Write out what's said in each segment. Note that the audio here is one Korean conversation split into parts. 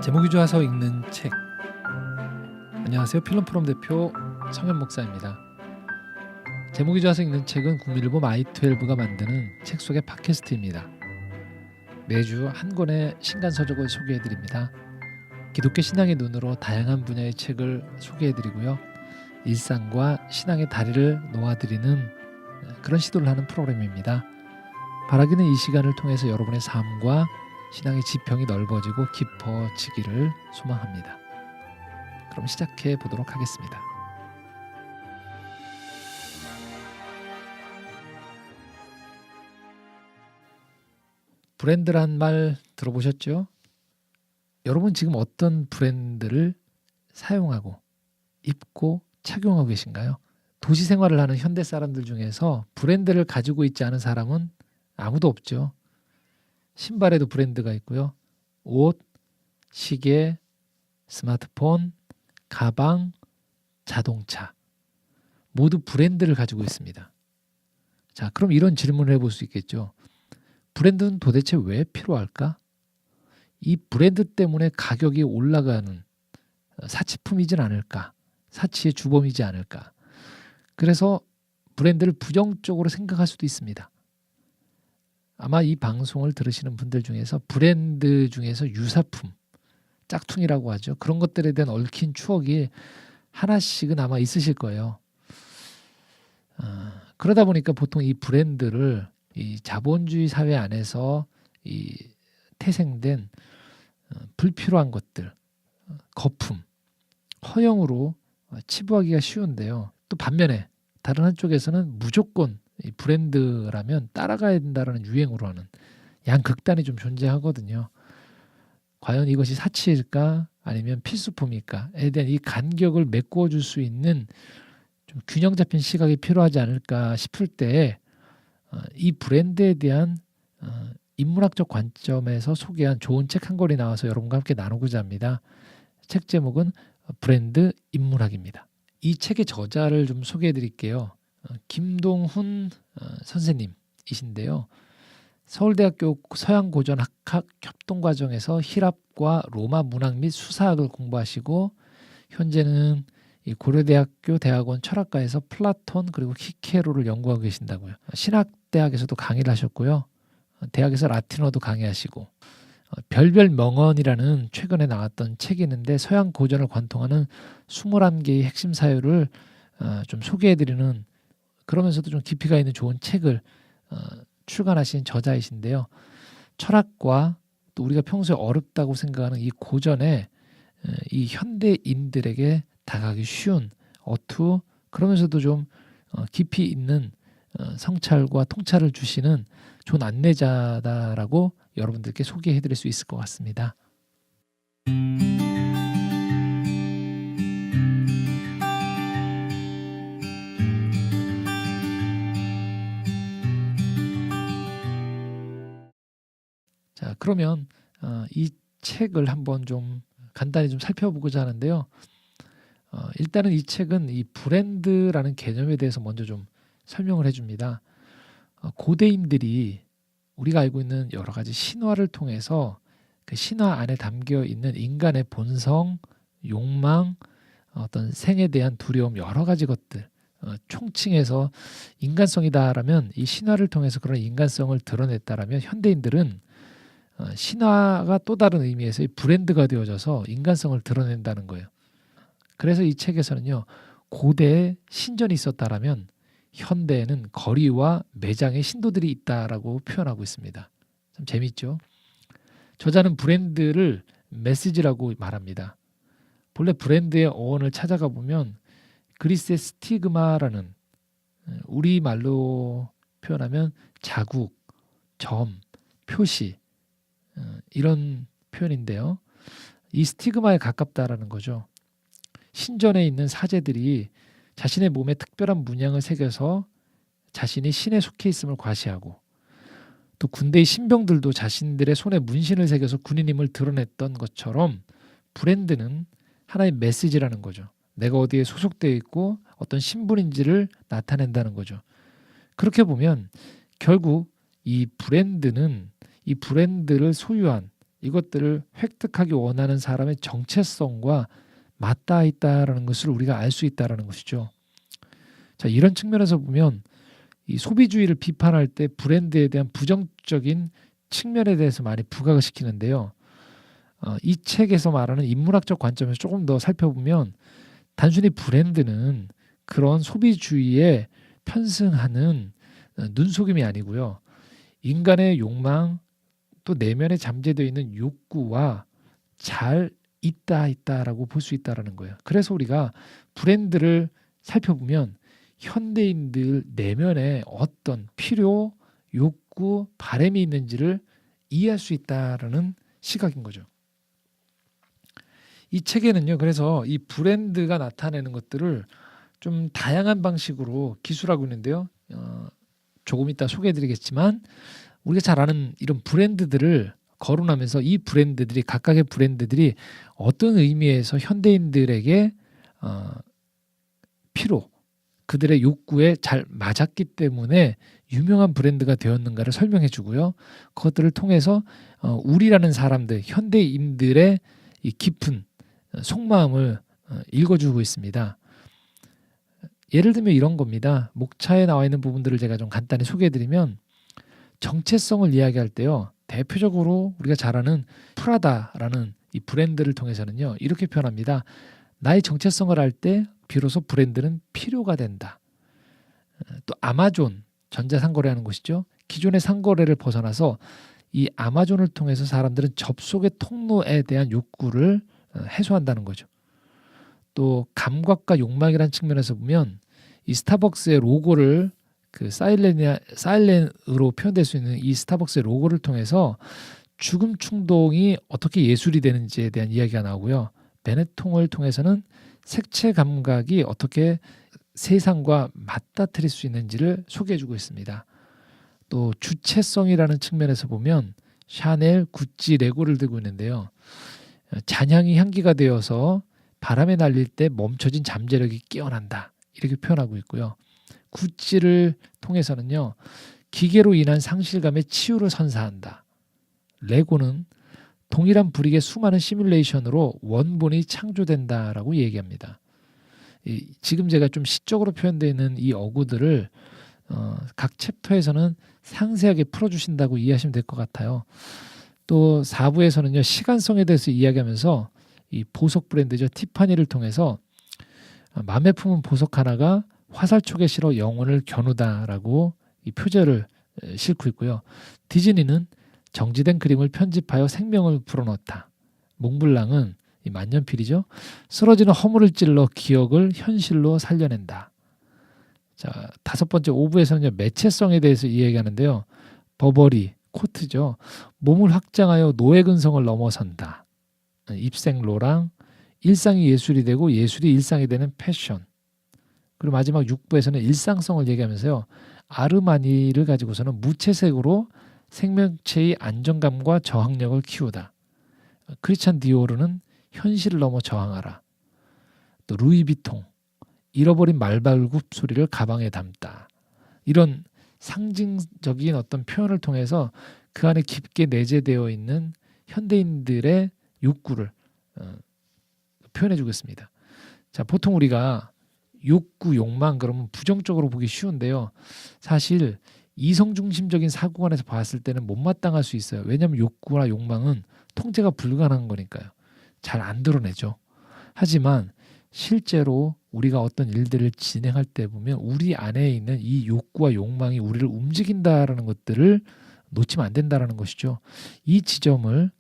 제목이 좋아서 읽는 책. 안녕하세요. 필름프롬 대표 성현 목사입니다. 제목이 좋아서 읽는 책은 국민일보 마이12가 만드는 책 속의 팟캐스트입니다. 매주 한 권의 신간서적을 소개해드립니다. 기독교 신앙의 눈으로 다양한 분야의 책을 소개해드리고요. 일상과 신앙의 다리를 놓아드리는 그런 시도를 하는 프로그램입니다. 바라기는 이 시간을 통해서 여러분의 삶과 신앙의 지평이 넓어지고 깊어지기를 소망합니다. 그럼 시작해 보도록 하겠습니다. 브랜드란 말 들어보셨죠? 여러분 지금 어떤 브랜드를 사용하고 입고 착용하고 계신가요? 도시 생활을 하는 현대 사람들 중에서 브랜드를 가지고 있지 않은 사람은 아무도 없죠. 신발에도 브랜드가 있고요. 옷, 시계, 스마트폰, 가방, 자동차 모두 브랜드를 가지고 있습니다. 자, 그럼 이런 질문을 해볼 수 있겠죠. 브랜드는 도대체 왜 필요할까? 이 브랜드 때문에 가격이 올라가는 사치품이진 않을까? 사치의 주범이지 않을까? 그래서 브랜드를 부정적으로 생각할 수도 있습니다. 아마 이 방송을 들으시는 분들 중에서 브랜드 중에서 유사품, 짝퉁이라고 하죠. 그런 것들에 대한 얽힌 추억이 하나씩은 아마 있으실 거예요. 그러다 보니까 보통 이 브랜드를 이 자본주의 사회 안에서 이 태생된 불필요한 것들, 거품, 허영으로 치부하기가 쉬운데요. 또 반면에 다른 한쪽에서는 무조건 이 브랜드라면 따라가야 된다는 유행으로 하는 양극단이 좀 존재하거든요. 과연 이것이 사치일까 아니면 필수품일까에 대한 이 간격을 메꾸어 줄 수 있는 좀 균형 잡힌 시각이 필요하지 않을까 싶을 때 이 브랜드에 대한 인문학적 관점에서 소개한 좋은 책 한 권이 나와서 여러분과 함께 나누고자 합니다. 책 제목은 브랜드 인문학입니다. 이 책의 저자를 좀 소개해 드릴게요. 김동훈 선생님이신데요. 서울대학교 서양고전학학 협동과정에서 히랍과 로마 문학 및 수사학을 공부하시고 현재는 이 고려대학교 대학원 철학과에서 플라톤 그리고 키케로를 연구하고 계신다고요. 신학대학에서도 강의를 하셨고요. 대학에서 라틴어도 강의하시고 별별 명언이라는 최근에 나왔던 책이 있는데 서양 고전을 관통하는 21개의 핵심 사유를 좀 소개해드리는 그러면서도 좀 깊이가 있는 좋은 책을 출간하신 저자이신데요. 철학과 또 우리가 평소에 어렵다고 생각하는 이 고전에 이 현대인들에게 다가가기 쉬운 어투 그러면서도 좀 깊이 있는 성찰과 통찰을 주시는 좋은 안내자다라고 여러분들께 소개해드릴 수 있을 것 같습니다. 자, 그러면 이 책을 한번 좀 간단히 좀 살펴보고자 하는데요. 일단은 이 책은 이 브랜드라는 개념에 대해서 먼저 좀 설명을 해줍니다. 고대인들이 우리가 알고 있는 여러 가지 신화를 통해서 그 신화 안에 담겨 있는 인간의 본성, 욕망, 어떤 생에 대한 두려움 여러 가지 것들 총칭해서 인간성이다라면 이 신화를 통해서 그런 인간성을 드러냈다라면 현대인들은 신화가 또 다른 의미에서의 브랜드가 되어져서 인간성을 드러낸다는 거예요. 그래서 이 책에서는요. 고대에 신전이 있었다라면 현대에는 거리와 매장에 신도들이 있다라고 표현하고 있습니다. 참 재밌죠? 저자는 브랜드를 메시지라고 말합니다. 본래 브랜드의 어원을 찾아가 보면 그리스의 스티그마라는 우리말로 표현하면 자국, 점, 표시 이런 표현인데요. 이 스티그마에 가깝다라는 거죠. 신전에 있는 사제들이 자신의 몸에 특별한 문양을 새겨서 자신이 신에 속해 있음을 과시하고 또 군대의 신병들도 자신들의 손에 문신을 새겨서 군인임을 드러냈던 것처럼 브랜드는 하나의 메시지라는 거죠. 내가 어디에 소속되어 있고 어떤 신분인지를 나타낸다는 거죠. 그렇게 보면 결국 이 브랜드는 이 브랜드를 소유한 이것들을 획득하기 원하는 사람의 정체성과 맞닿아 있다라는 것을 우리가 알 수 있다라는 것이죠. 자, 이런 측면에서 보면 이 소비주의를 비판할 때 브랜드에 대한 부정적인 측면에 대해서 많이 부각을 시키는데요. 이 책에서 말하는 인문학적 관점에서 조금 더 살펴보면 단순히 브랜드는 그런 소비주의에 편승하는 눈속임이 아니고요. 인간의 욕망 또 내면에 잠재되어 있는 욕구와 잘 있다라고 볼 수 있다라는 거예요. 그래서 우리가 브랜드를 살펴보면 현대인들 내면에 어떤 필요, 욕구, 바람이 있는지를 이해할 수 있다라는 시각인 거죠. 이 책에는요, 그래서 이 브랜드가 나타내는 것들을 좀 다양한 방식으로 기술하고 있는데요. 조금 이따 소개해드리겠지만 우리가 잘 아는 이런 브랜드들을 거론하면서 이 브랜드들이 각각의 브랜드들이 어떤 의미에서 현대인들에게 필요, 그들의 욕구에 잘 맞았기 때문에 유명한 브랜드가 되었는가를 설명해 주고요. 그것들을 통해서 우리라는 사람들, 현대인들의 이 깊은 속마음을 읽어주고 있습니다. 예를 들면 이런 겁니다. 목차에 나와 있는 부분들을 제가 좀 간단히 소개해드리면 정체성을 이야기할 때요. 대표적으로 우리가 잘 아는 프라다라는 이 브랜드를 통해서는요. 이렇게 표현합니다. 나의 정체성을 알 때 비로소 브랜드는 필요가 된다. 또 아마존, 전자상거래하는 곳이죠. 기존의 상거래를 벗어나서 이 아마존을 통해서 사람들은 접속의 통로에 대한 욕구를 해소한다는 거죠. 또 감각과 욕망이라는 측면에서 보면 이 스타벅스의 로고를 그 사일렌으로 표현될 수 있는 이 스타벅스의 로고를 통해서 죽음 충동이 어떻게 예술이 되는지에 대한 이야기가 나오고요. 베네통을 통해서는 색채 감각이 어떻게 세상과 맞닥뜨릴 수 있는지를 소개해주고 있습니다. 또 주체성이라는 측면에서 보면 샤넬, 구찌, 레고를 들고 있는데요. 잔향이 향기가 되어서 바람에 날릴 때 멈춰진 잠재력이 깨어난다. 이렇게 표현하고 있고요. 구찌를 통해서는요. 기계로 인한 상실감의 치유를 선사한다. 레고는 동일한 불익의 수많은 시뮬레이션으로 원본이 창조된다라고 얘기합니다. 지금 제가 좀 시적으로 표현되어 있는 이 어구들을 각 챕터에서는 상세하게 풀어주신다고 이해하시면 될 것 같아요. 또 4부에서는요. 시간성에 대해서 이야기하면서 이 보석 브랜드죠. 티파니를 통해서 맘에 품은 보석 하나가 화살촉에 실어 영혼을 겨누다라고 이 표제를 싣고 있고요. 디즈니는 정지된 그림을 편집하여 생명을 불어넣다. 몽블랑은 이 만년필이죠. 쓰러지는 허물을 찔러 기억을 현실로 살려낸다. 자, 5번째 5부에서는요. 매체성에 대해서 이야기하는데요. 버버리, 코트죠. 몸을 확장하여 노예 근성을 넘어선다. 입생 로랑, 일상이 예술이 되고 예술이 일상이 되는 패션. 그리고 마지막 6부에서는 일상성을 얘기하면서요. 아르마니를 가지고서는 무채색으로 생명체의 안정감과 저항력을 키우다. 크리스찬 디오르는 현실을 넘어 저항하라. 또 루이비통, 잃어버린 말발굽 소리를 가방에 담다. 이런 상징적인 어떤 표현을 통해서 그 안에 깊게 내재되어 있는 현대인들의 욕구를 표현해주고 있습니다. 자, 보통 우리가 욕구, 욕망 그러면 부정적으로 보기 쉬운데요. 사실 이성중심적인 사고관에서 봤을 때는 못마땅할 수 있어요. 왜냐하면 욕구나 욕망은 통제가 불가능한 거니까요. 잘 안 드러내죠. 하지만 실제로 우리가 어떤 일들을 진행할 때 보면 우리 안에 있는 이 욕구와 욕망이 우리를 움직인다라는 것들을 놓치면 안 된다라는 것이죠. 이 지점을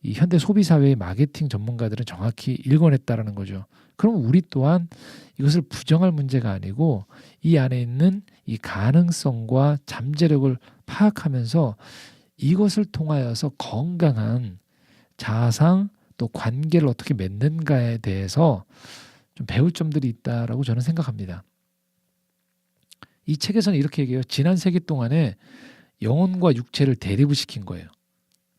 이 현대 소비사회의 마케팅 전문가들은 정확히 읽어냈다라는 거죠. 그럼 우리 또한 이것을 부정할 문제가 아니고 이 안에 있는 이 가능성과 잠재력을 파악하면서 이것을 통하여서 건강한 자아상 또 관계를 어떻게 맺는가에 대해서 좀 배울 점들이 있다라고 저는 생각합니다. 이 책에서는 이렇게 얘기해요. 지난 세기 동안에 영혼과 육체를 대립을 시킨 거예요.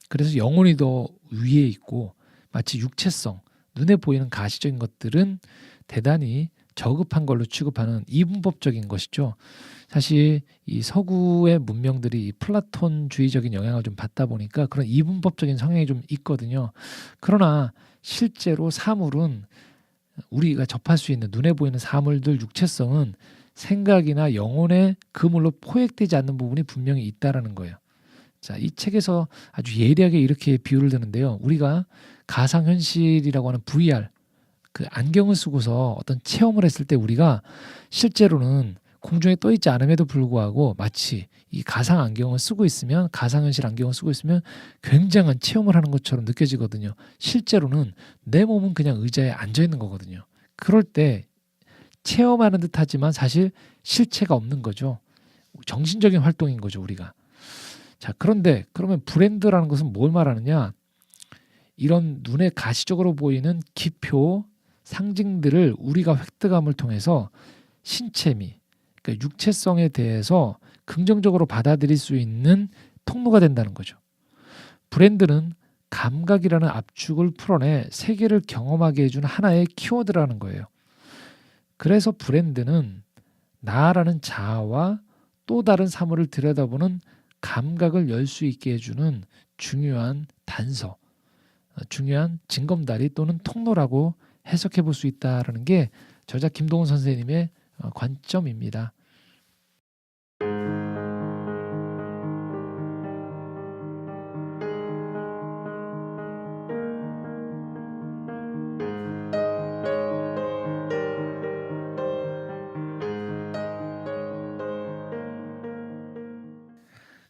그래서 영혼이 더 위에 있고 마치 육체성, 눈에 보이는 가시적인 것들은 대단히 저급한 걸로 취급하는 이분법적인 것이죠. 사실 이 서구의 문명들이 이 플라톤주의적인 영향을 좀 받다 보니까 그런 이분법적인 성향이 좀 있거든요. 그러나 실제로 사물은 우리가 접할 수 있는 눈에 보이는 사물들 육체성은 생각이나 영혼의 그물로 포획되지 않는 부분이 분명히 있다라는 거예요. 자, 이 책에서 아주 예리하게 이렇게 비유를 드는데요. 우리가 가상현실이라고 하는 VR, 그 안경을 쓰고서 어떤 체험을 했을 때 우리가 실제로는 공중에 떠 있지 않음에도 불구하고 마치 이 가상 안경을 쓰고 있으면, 가상현실 안경을 쓰고 있으면 굉장한 체험을 하는 것처럼 느껴지거든요. 실제로는 내 몸은 그냥 의자에 앉아 있는 거거든요. 그럴 때 체험하는 듯 하지만 사실 실체가 없는 거죠. 정신적인 활동인 거죠, 우리가. 자, 그런데 그러면 브랜드라는 것은 뭘 말하느냐? 이런 눈에 가시적으로 보이는 기표, 상징들을 우리가 획득함을 통해서 신체미, 그러니까 육체성에 대해서 긍정적으로 받아들일 수 있는 통로가 된다는 거죠. 브랜드는 감각이라는 압축을 풀어내 세계를 경험하게 해주는 하나의 키워드라는 거예요. 그래서 브랜드는 나라는 자아와 또 다른 사물을 들여다보는 감각을 열 수 있게 해주는 중요한 단서, 중요한 징검다리 또는 통로라고 해석해 볼 수 있다는 게 저자 김동훈 선생님의 관점입니다.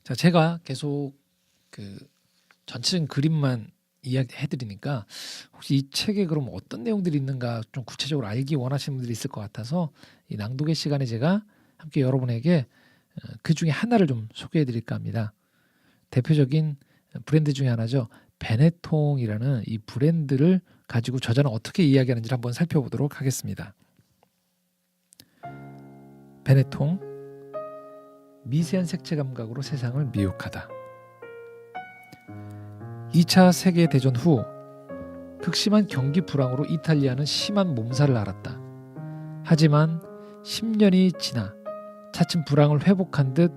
자, 제가 계속 그 전체적인 그림만 이야기해 드리니까 혹시 이 책에 그럼 어떤 내용들이 있는가 좀 구체적으로 알기 원하시는 분들이 있을 것 같아서 이 낭독의 시간에 제가 함께 여러분에게 그 중에 하나를 좀 소개해 드릴까 합니다. 대표적인 브랜드 중에 하나죠. 베네통이라는 이 브랜드를 가지고 저자는 어떻게 이야기하는지를 한번 살펴보도록 하겠습니다. 베네통, 미세한 색채 감각으로 세상을 미혹하다. 2차 세계대전 후 극심한 경기 불황으로 이탈리아는 심한 몸살을 앓았다. 하지만 10년이 지나 차츰 불황을 회복한 듯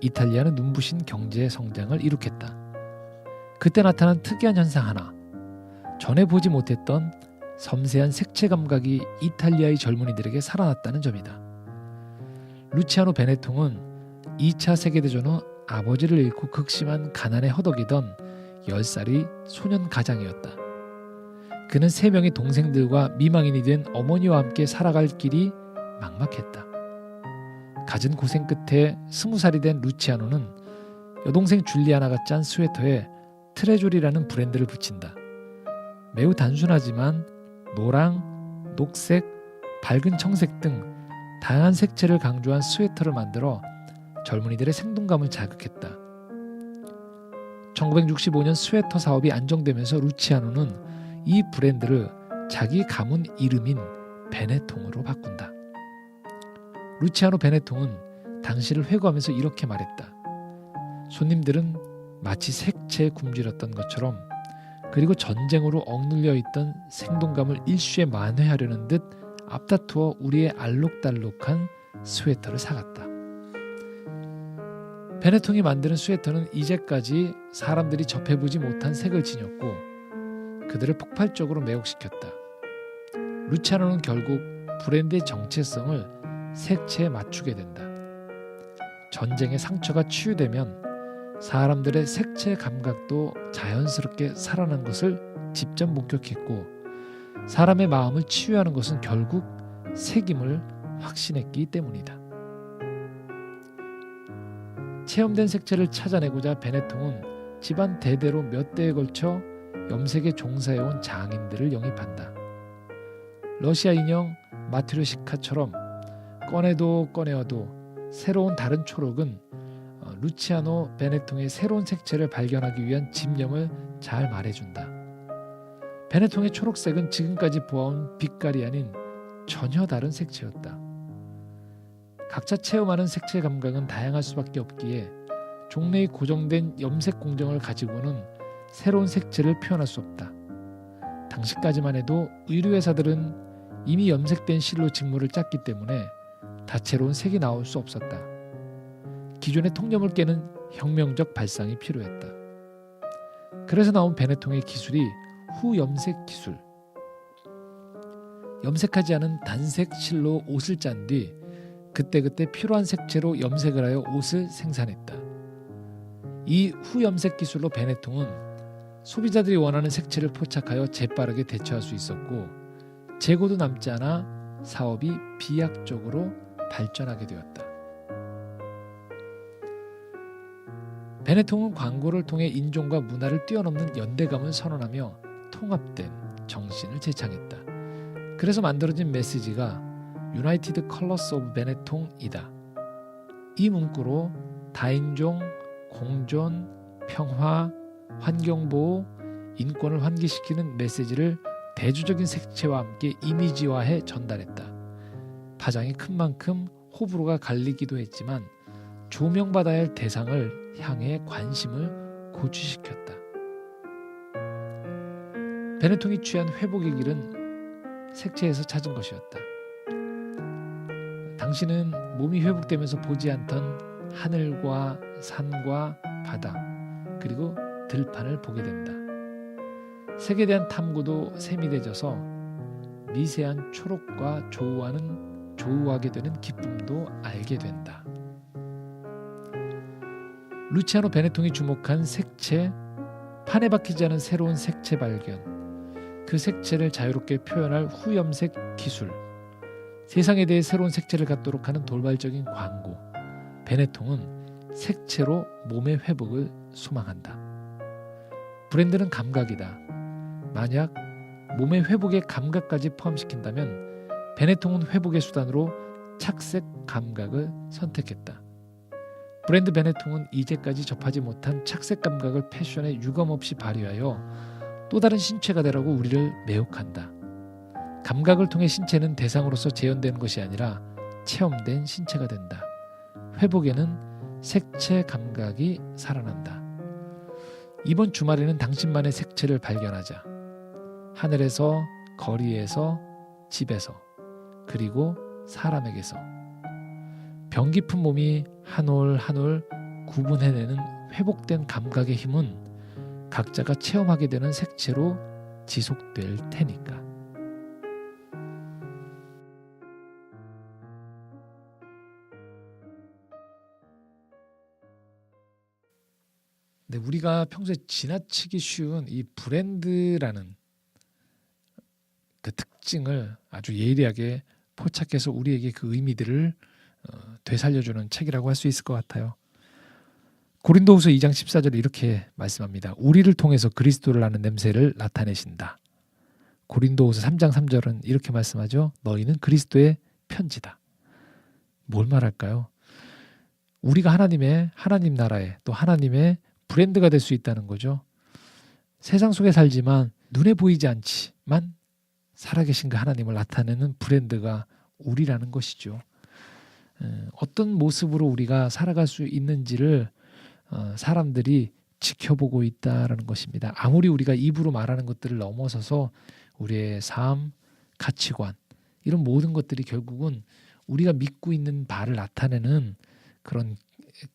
이탈리아는 눈부신 경제 성장을 이룩했다. 그때 나타난 특이한 현상 하나, 전에 보지 못했던 섬세한 색채 감각이 이탈리아의 젊은이들에게 살아났다는 점이다. 루치아노 베네통은 2차 세계대전 후 아버지를 잃고 극심한 가난에 허덕이던 10살의 소년 가장이었다. 그는 3명의 동생들과 미망인이 된 어머니와 함께 살아갈 길이 막막했다. 갖은 고생 끝에 20살이 된 루치아노는 여동생 줄리아나가 짠 스웨터에 트레졸이라는 브랜드를 붙인다. 매우 단순하지만 노랑, 녹색, 밝은 청색 등 다양한 색채를 강조한 스웨터를 만들어 젊은이들의 생동감을 자극했다. 1965년 스웨터 사업이 안정되면서 루치아노는 이 브랜드를 자기 가문 이름인 베네통으로 바꾼다. 루치아노 베네통은 당시를 회고하면서 이렇게 말했다. 손님들은 마치 색채에 굶주렸던 것처럼, 그리고 전쟁으로 억눌려 있던 생동감을 일시에 만회하려는 듯 앞다투어 우리의 알록달록한 스웨터를 사갔다. 베네통이 만드는 스웨터는 이제까지 사람들이 접해보지 못한 색을 지녔고 그들을 폭발적으로 매혹시켰다. 루치아노는 결국 브랜드의 정체성을 색채에 맞추게 된다. 전쟁의 상처가 치유되면 사람들의 색채 감각도 자연스럽게 살아난 것을 직접 목격했고, 사람의 마음을 치유하는 것은 결국 색임을 확신했기 때문이다. 체험된 색채를 찾아내고자 베네통은 집안 대대로 몇 대에 걸쳐 염색에 종사해온 장인들을 영입한다. 러시아 인형 마트료시카처럼 꺼내도 꺼내어도 새로운 다른 초록은 루치아노 베네통의 새로운 색채를 발견하기 위한 집념을 잘 말해준다. 베네통의 초록색은 지금까지 보아온 빛깔이 아닌 전혀 다른 색채였다. 각자 체험하는 색채 감각은 다양할 수밖에 없기에 종래의 고정된 염색 공정을 가지고는 새로운 색채를 표현할 수 없다. 당시까지만 해도 의류회사들은 이미 염색된 실로 직물을 짰기 때문에 다채로운 색이 나올 수 없었다. 기존의 통념을 깨는 혁명적 발상이 필요했다. 그래서 나온 베네통의 기술이 후염색 기술. 염색하지 않은 단색 실로 옷을 짠 뒤 그때그때 필요한 색채로 염색을 하여 옷을 생산했다. 이 후염색 기술로 베네통은 소비자들이 원하는 색채를 포착하여 재빠르게 대처할 수 있었고 재고도 남지 않아 사업이 비약적으로 발전하게 되었다. 베네통은 광고를 통해 인종과 문화를 뛰어넘는 연대감을 선언하며 통합된 정신을 제창했다. 그래서 만들어진 메시지가 United Colors of Benetton이다. 이 문구로 다인종, 공존, 평화, 환경보호, 인권을 환기시키는 메시지를 대조적인 색채와 함께 이미지화해 전달했다. 파장이 큰 만큼 호불호가 갈리기도 했지만 조명받아야 할 대상을 향해 관심을 고취시켰다. 베네통이 취한 회복의 길은 색채에서 찾은 것이었다. 당신은 몸이 회복되면서 보지 않던 하늘과 산과 바다 그리고 들판을 보게 된다. 색에 대한 탐구도 세밀해져서 미세한 초록과 조우하게 되는 기쁨도 알게 된다. 루치아노 베네통이 주목한 색채, 판에 박히지 않은 새로운 색채 발견, 그 색채를 자유롭게 표현할 후염색 기술, 세상에 대해 새로운 색채를 갖도록 하는 돌발적인 광고. 베네통은 색채로 몸의 회복을 소망한다. 브랜드는 감각이다. 만약 몸의 회복의 감각까지 포함시킨다면 베네통은 회복의 수단으로 착색 감각을 선택했다. 브랜드 베네통은 이제까지 접하지 못한 착색 감각을 패션에 유감없이 발휘하여 또 다른 신체가 되라고 우리를 매혹한다. 감각을 통해 신체는 대상으로서 재현되는 것이 아니라 체험된 신체가 된다. 회복에는 색채 감각이 살아난다. 이번 주말에는 당신만의 색채를 발견하자. 하늘에서, 거리에서, 집에서, 그리고 사람에게서. 병 깊은 몸이 한 올 한 올 구분해내는 회복된 감각의 힘은 각자가 체험하게 되는 색채로 지속될 테니까. 네, 우리가 평소에 지나치기 쉬운 이 브랜드라는 그 특징을 아주 예리하게 포착해서 우리에게 그 의미들을 되살려주는 책이라고 할 수 있을 것 같아요. 고린도후서 2장 14절에 이렇게 말씀합니다. 우리를 통해서 그리스도를 아는 냄새를 나타내신다. 고린도후서 3장 3절은 이렇게 말씀하죠. 너희는 그리스도의 편지다. 뭘 말할까요? 우리가 하나님 나라에 또 하나님의 브랜드가 될 수 있다는 거죠. 세상 속에 살지만 눈에 보이지 않지만 살아계신 그 하나님을 나타내는 브랜드가 우리라는 것이죠. 어떤 모습으로 우리가 살아갈 수 있는지를 사람들이 지켜보고 있다라는 것입니다. 아무리 우리가 입으로 말하는 것들을 넘어서서 우리의 삶, 가치관 이런 모든 것들이 결국은 우리가 믿고 있는 바를 나타내는 그런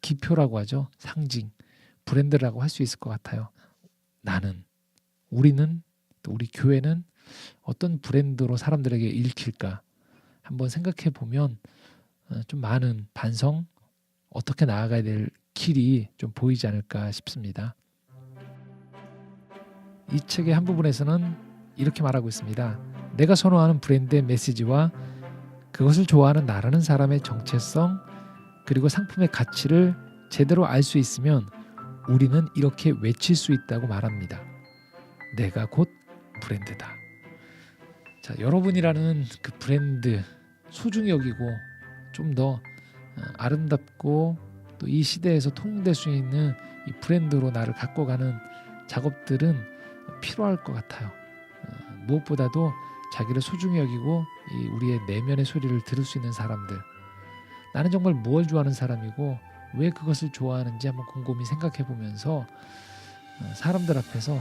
기표라고 하죠. 상징, 브랜드라고 할 수 있을 것 같아요. 우리는 또 우리 교회는 어떤 브랜드로 사람들에게 읽힐까 한번 생각해 보면 좀 많은 반성, 어떻게 나아가야 될 길이 좀 보이지 않을까 싶습니다. 이 책의 한 부분에서는 이렇게 말하고 있습니다. 내가 선호하는 브랜드의 메시지와 그것을 좋아하는 나라는 사람의 정체성 그리고 상품의 가치를 제대로 알 수 있으면 우리는 이렇게 외칠 수 있다고 말합니다. 내가 곧 브랜드다. 자, 여러분이라는 그 브랜드 소중히 여기고 좀 더 아름답고 또 이 시대에서 통용될 수 있는 이 브랜드로 나를 갖고 가는 작업들은 필요할 것 같아요. 무엇보다도 자기를 소중히 여기고 이 우리의 내면의 소리를 들을 수 있는 사람들. 나는 정말 뭘 좋아하는 사람이고 왜 그것을 좋아하는지 한번 곰곰이 생각해 보면서 사람들 앞에서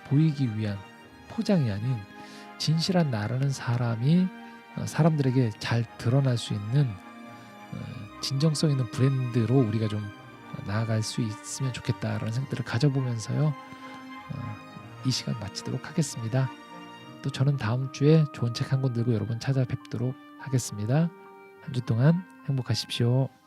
보이기 위한 포장이 아닌 진실한 나라는 사람이 사람들에게 잘 드러날 수 있는 진정성 있는 브랜드로 우리가 좀 나아갈 수 있으면 좋겠다라는 생각들을 가져보면서요. 이 시간 마치도록 하겠습니다. 또 저는 다음 주에 좋은 책 한 권 들고 여러분 찾아뵙도록 하겠습니다. 한 주 동안 행복하십시오.